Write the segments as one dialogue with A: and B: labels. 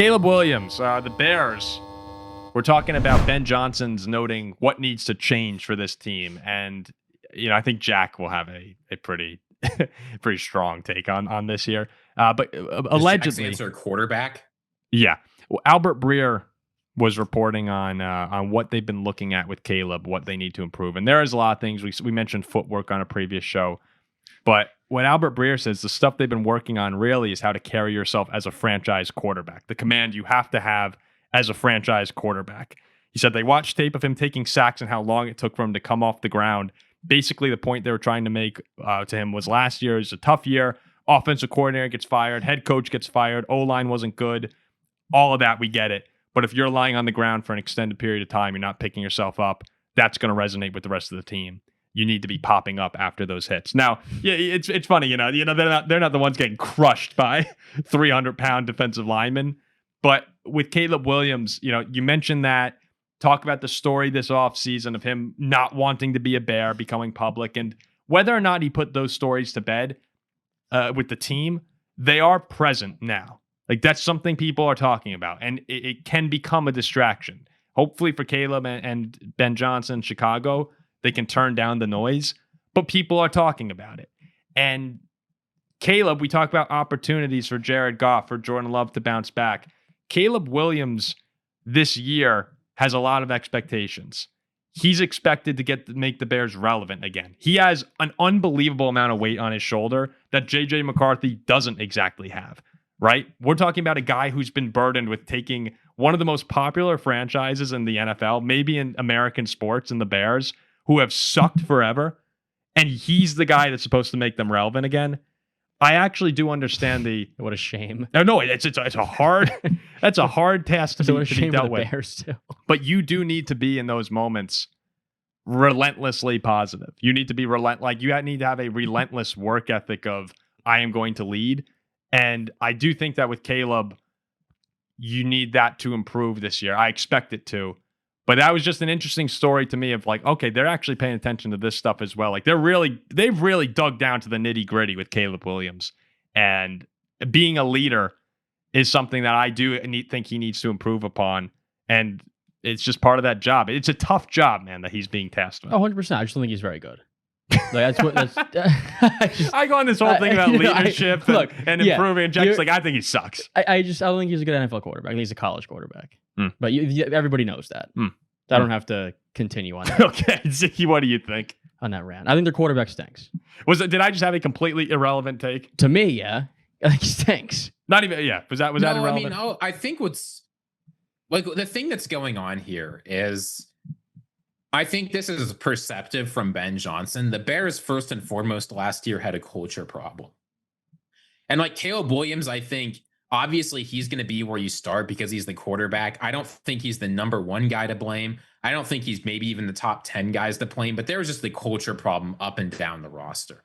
A: Caleb Williams, the Bears. We're talking about Ben Johnson's noting what needs to change for this team. And, I think Jack will have a pretty pretty strong take on this here. But allegedly,
B: Jack's answer quarterback.
A: Yeah. Well, Albert Breer was reporting on what they've been looking at with Caleb, what they need to improve. And there is a lot of things. We mentioned footwork on a previous show. But what Albert Breer says, the stuff they've been working on really is how to carry yourself as a franchise quarterback, the command you have to have as a franchise quarterback. He said they watched tape of him taking sacks and how long it took for him to come off the ground. Basically, the point they were trying to make to him was last year is a tough year. Offensive coordinator gets fired. Head coach gets fired. O-line wasn't good. All of that, we get it. But if you're lying on the ground for an extended period of time, you're not picking yourself up, that's going to resonate with the rest of the team. You need to be popping up after those hits. Now, yeah, it's funny, they're not the ones getting crushed by 300-pound defensive linemen. But with Caleb Williams, you mentioned that, talk about the story this offseason of him not wanting to be a Bear, becoming public, and whether or not he put those stories to bed with the team, they are present now. Like, that's something people are talking about, and it can become a distraction. Hopefully for Caleb and Ben Johnson, Chicago, they can turn down the noise, but people are talking about it. And Caleb, we talk about opportunities for Jared Goff, for Jordan Love to bounce back. Caleb Williams this year has a lot of expectations. He's expected to make the Bears relevant again. He has an unbelievable amount of weight on his shoulder that J.J. McCarthy doesn't exactly have, right? We're talking about a guy who's been burdened with taking one of the most popular franchises in the NFL, maybe in American sports, in the Bears, who have sucked forever, and he's the guy that's supposed to make them relevant again. I actually do understand
C: what a shame.
A: No, it's a hard that's a hard task to be dealt with.
C: Bears too.
A: But you do need to be in those moments relentlessly positive. You need to be you need to have a relentless work ethic of I am going to lead. And I do think that with Caleb, you need that to improve this year. I expect it to. But that was just an interesting story to me of okay, they're actually paying attention to this stuff as well. They've really dug down to the nitty gritty with Caleb Williams, and being a leader is something that I do think he needs to improve upon. And it's just part of that job. It's a tough job, man, that he's being tasked with.
C: 100%. I just don't think he's very good. I
A: go on this whole thing about leadership and improving. And Jack's I think he sucks.
C: I don't think he's a good NFL quarterback. I think he's a college quarterback. But everybody knows that. I don't have to continue on that.
A: Okay, Ziggy, what do you think
C: on that rant? I think their quarterback stinks.
A: Did I just have a completely irrelevant take?
C: To me, yeah. I think he stinks.
A: Not even, yeah. Was that irrelevant?
B: I think what's the thing that's going on here is I think this is perceptive from Ben Johnson. The Bears, first and foremost, last year had a culture problem. And Caleb Williams, I think, obviously he's going to be where you start because he's the quarterback. I don't think he's the number one guy to blame. I don't think he's maybe even the top 10 guys to blame, but there was just the culture problem up and down the roster.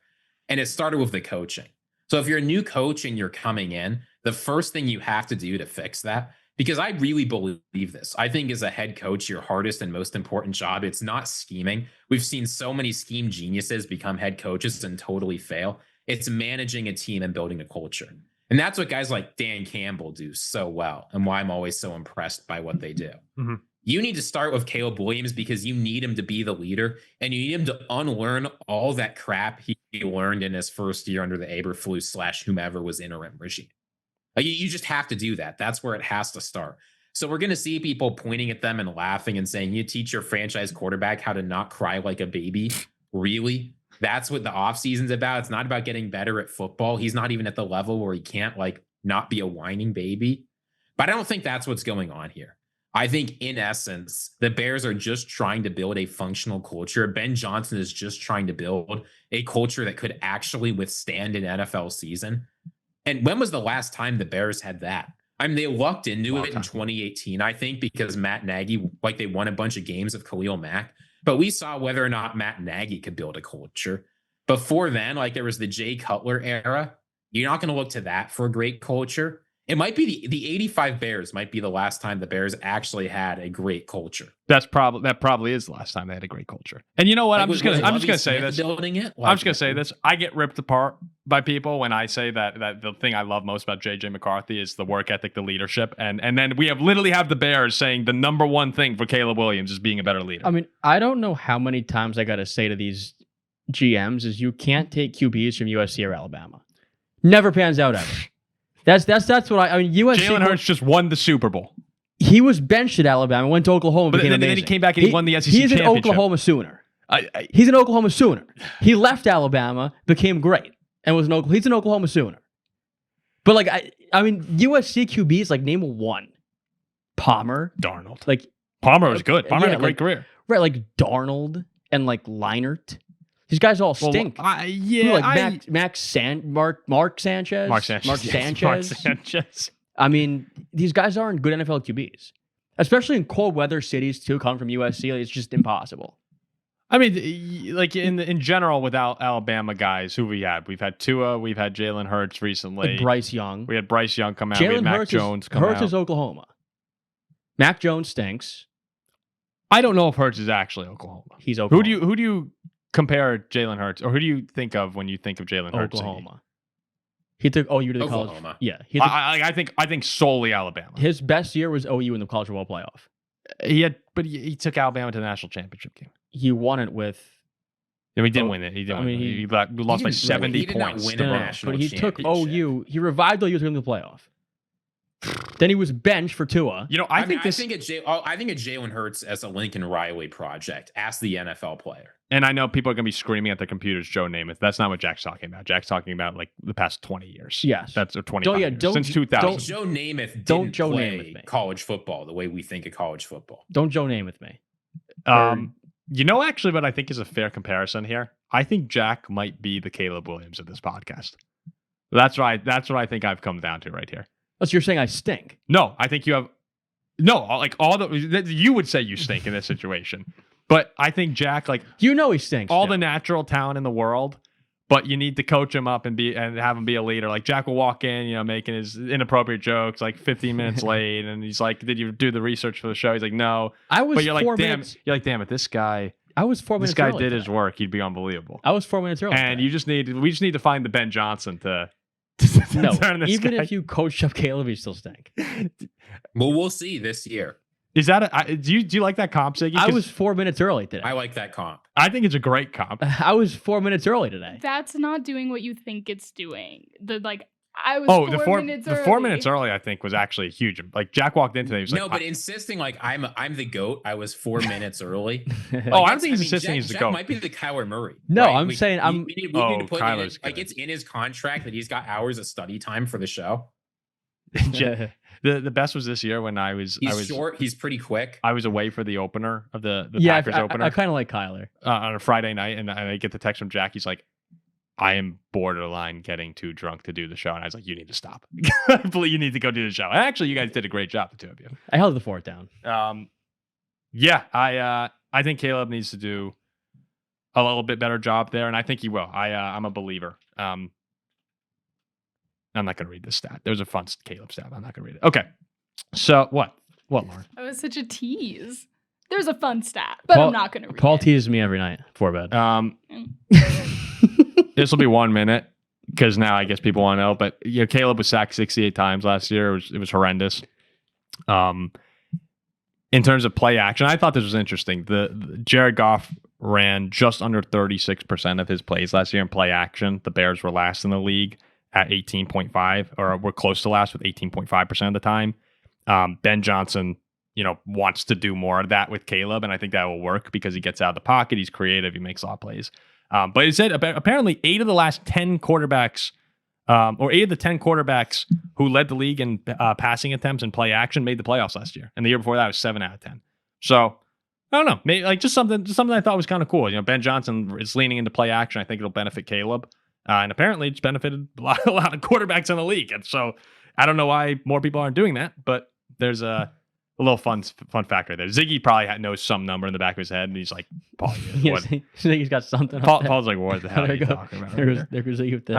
B: And it started with the coaching. So if you're a new coach and you're coming in, the first thing you have to do to fix that, because I really believe this. I think as a head coach, your hardest and most important job, it's not scheming. We've seen so many scheme geniuses become head coaches and totally fail. It's managing a team and building a culture. And that's what guys like Dan Campbell do so well, and why I'm always so impressed by what they do. Mm-hmm. You need to start with Caleb Williams because you need him to be the leader, and you need him to unlearn all that crap he learned in his first year under the Eberflus / whomever was interim regime. You just have to do that. That's where it has to start. So we're going to see people pointing at them and laughing and saying, you teach your franchise quarterback how to not cry like a baby. Really? That's what the offseason's about. It's not about getting better at football. He's not even at the level where he can't not be a whining baby. But I don't think that's what's going on here. I think in essence, the Bears are just trying to build a functional culture. Ben Johnson is just trying to build a culture that could actually withstand an NFL season. And when was the last time the Bears had that? They lucked into it in 2018, I think, because Matt Nagy, they won a bunch of games with Khalil Mack. But we saw whether or not Matt Nagy could build a culture. Before then, there was the Jay Cutler era. You're not going to look to that for a great culture. It might be the 85 Bears might be the last time the Bears actually had a great culture.
A: That probably is the last time they had a great culture. And you know what?
B: Like,
A: I'm just gonna say this.
B: Building it.
A: I'm just gonna say this. I get ripped apart by people when I say that the thing I love most about JJ McCarthy is the work ethic, the leadership, and then we literally have the Bears saying the number one thing for Caleb Williams is being a better leader.
C: I mean, I don't know how many times I got to say to these GMs is you can't take QBs from USC or Alabama. Never pans out ever. That's what I mean. USC.
A: Jalen Hurts just won the Super Bowl.
C: He was benched at Alabama, went to Oklahoma,
A: but then he came back and he won the SEC championship.
C: He's an Oklahoma Sooner. He's an Oklahoma Sooner. He left Alabama, became great, and was he's an Oklahoma Sooner. But like I mean, USC QBs, like name one. Palmer,
A: Darnold.
C: Like
A: Palmer was good. Palmer had a great career.
C: Right, like Darnold and like Leinart. These guys all stink. Mark Sanchez.
A: Mark Sanchez.
C: I mean, these guys aren't good NFL QBs, especially in cold weather cities too. Come from USC, it's just impossible.
A: I mean, like in general, without Alabama guys, who we've had Tua, we've had Jalen Hurts recently,
C: like Bryce Young.
A: We had Bryce Young come out. We had Mac Jones come out.
C: Hurts is Oklahoma. Mac Jones stinks.
A: I don't know if Hurts is actually Oklahoma.
C: He's Oklahoma.
A: Who do you compare Jalen Hurts, or who do you think of when you think of Jalen Hurts?
C: Oklahoma. He took OU to the
B: Oklahoma.
C: college. Yeah,
A: I think solely Alabama.
C: His best year was OU in the college football playoff.
A: He took Alabama to the national championship game.
C: He won it with.
A: Yeah, he didn't win it. He didn't. He lost by 70 points.
B: He did not win a national
C: but he took OU. He revived OU to the playoff. Then he was benched for Tua.
B: You know, I think a Jalen Hurts as a Lincoln Riley project. Ask the NFL player.
A: And I know people are going to be screaming at their computers, Joe Namath. That's not what Jack's talking about. Jack's talking about like the past 20 years.
C: Yes.
A: That's 25 years. Since 2000.
B: Joe Namath didn't play college football the way we think of college football.
C: Don't Joe Namath me.
A: You know, actually, what I think is a fair comparison here. I think Jack might be the Caleb Williams of this podcast. That's right. That's what I think I've come down to right here.
C: So you're saying I stink?
A: No, I think you have. No, like you would say you stink in this situation. But I think Jack, like,
C: he stinks.
A: All the natural talent in the world, but you need to coach him up and have him be a leader. Like Jack will walk in, making his inappropriate jokes like 15 minutes late, and he's like, "Did you do the research for the show?" He's like, "No."
C: But
A: you're like, "Damn it, this guy."
C: I was 4 minutes.
A: This guy did his work. He'd be unbelievable.
C: I was 4 minutes early.
A: And we just need to find the Ben Johnson to turn this
C: even
A: guy.
C: if you coached up Caleb, he still stink.
B: Well, we'll see this year.
A: Is that do you like that comp, Ziggy?
C: I was 4 minutes early today.
B: I like that comp.
A: I think it's a great comp.
C: I was 4 minutes early today.
D: That's not doing what you think it's doing. I was
A: the 4 minutes early. The 4 minutes early, I think, was actually huge. Like Jack walked in today, he was like,
B: but insisting like I'm the GOAT. I was 4 minutes early.
A: I don't think he's insisting he's the GOAT.
B: Might be the Kyler Murray.
C: No,
B: right?
C: I'm saying
B: we need to put
A: Kyler's
B: like it's in his contract that he's got hours of study time for the show.
A: The best was this year when I was
B: short. He's pretty quick.
A: I was away for the opener of the Packers opener.
C: I kind of like Kyler
A: on a Friday night, and I get the text from Jack. He's like, "I am borderline getting too drunk to do the show," and I was like, "You need to stop. You need to go do the show." And actually, you guys did a great job, the two of you.
C: I held the fort down.
A: I think Caleb needs to do a little bit better job there, and I think he will. I'm a believer. I'm not going to read this stat. There was a fun Caleb stat. I'm not going to read it. Okay. So what? What, Lauren?
D: That was such a tease. There's a fun stat, but I'm not going to read
C: Paul
D: it.
C: teases me every night before bed.
A: This will be 1 minute because now I guess people want to know. But Caleb was sacked 68 times last year. It was horrendous. In terms of play action, I thought this was interesting. The Jared Goff ran just under 36% of his plays last year in play action. The Bears were last in the league at 18.5, or we're close to last with 18.5% of the time. Ben Johnson, wants to do more of that with Caleb, and I think that will work because he gets out of the pocket, he's creative, he makes a lot of plays. But it said apparently 8 of the last 10 quarterbacks, or 8 of the 10 quarterbacks who led the league in passing attempts and play action made the playoffs last year, and the year before that was 7 out of 10. So I don't know, maybe like just something I thought was kind of cool. Ben Johnson is leaning into play action. I think it'll benefit Caleb. And apparently it's benefited a lot of quarterbacks in the league. And so I don't know why more people aren't doing that, but there's a little fun factor there. Ziggy probably knows some number in the back of his head, and he's like, Paul,
C: Ziggy's got something.
A: Paul's like, what the hell are you talking about?
C: There goes Ziggy with this.